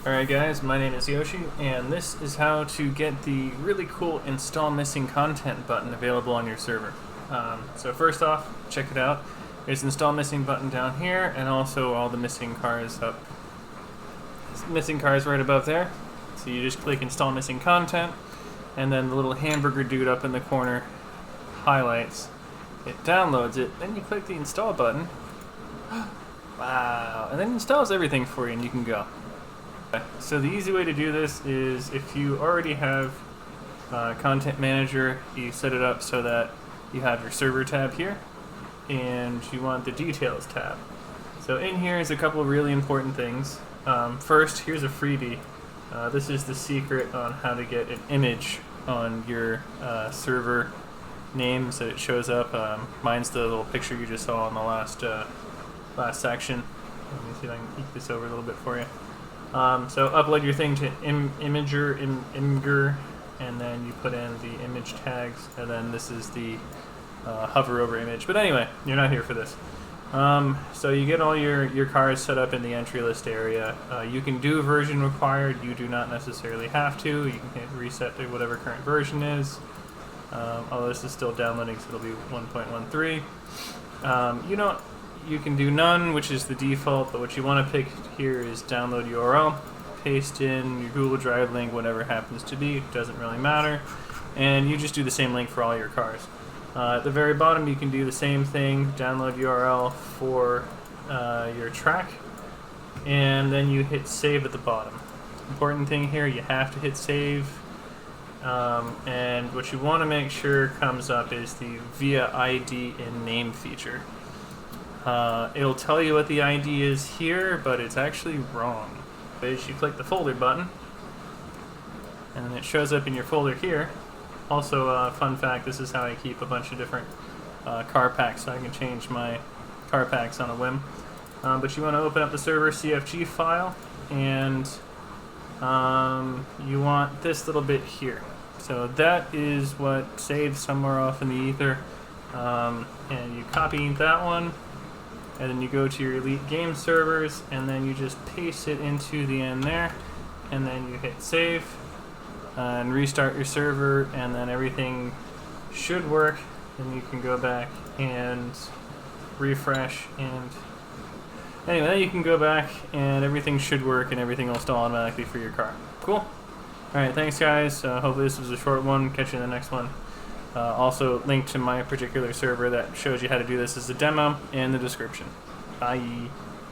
Alright guys, my name is Yoshi, and this is how to get the really cool Install Missing Content button available on your server. So first off, check it out. There's an Install Missing button down here, and also all the missing cars up. Missing cars right above there. So you just click Install Missing Content, and then the little hamburger dude up in the corner highlights. It downloads it, then you click the Install button. Wow, and then it installs everything for you and you can go. So the easy way to do this is if you already have Content Manager, you set it up so that you have your server tab here and you want the details tab. So in here is a couple of really important things. First, here's a freebie. This is the secret on how to get an image on your server name so it shows up. Mine's the little picture you just saw in the last section. Let me see if I can eke this over a little bit for you. So upload your thing to Imgur, and then you put in the image tags, and then this is the hover over image. But anyway, you're not here for this. So you get all your cars set up in the entry list area. You can do version required. You do not necessarily have to. You can hit reset to whatever current version is. Although this is still downloading, so it'll be 1.13. You can do none, which is the default, but what you want to pick here is download URL, paste in your Google Drive link, whatever it happens to be, doesn't really matter, and you just do the same link for all your cars. At the very bottom you can do the same thing, download URL for your track, and then you hit save at the bottom. Important thing here, you have to hit save, and what you want to make sure comes up is the via ID in name feature. It'll tell you what the ID is here, but it's actually wrong. Is you click the folder button, and then it shows up in your folder here. Also, fun fact, this is how I keep a bunch of different car packs, so I can change my car packs on a whim. But you want to open up the server CFG file, and you want this little bit here. So that is what saves somewhere off in the ether, and you copy that one, and then you go to your Elite Game servers, and then you just paste it into the end there, and then you hit save, and restart your server, and then everything should work. Then you can go back and refresh, and anyway, then you can go back, and everything should work, and everything will install automatically for your car. Cool? Alright, thanks guys. Hopefully this was a short one. Catch you in the next one. Also, link to my particular server that shows you how to do this as a demo in the description. Bye.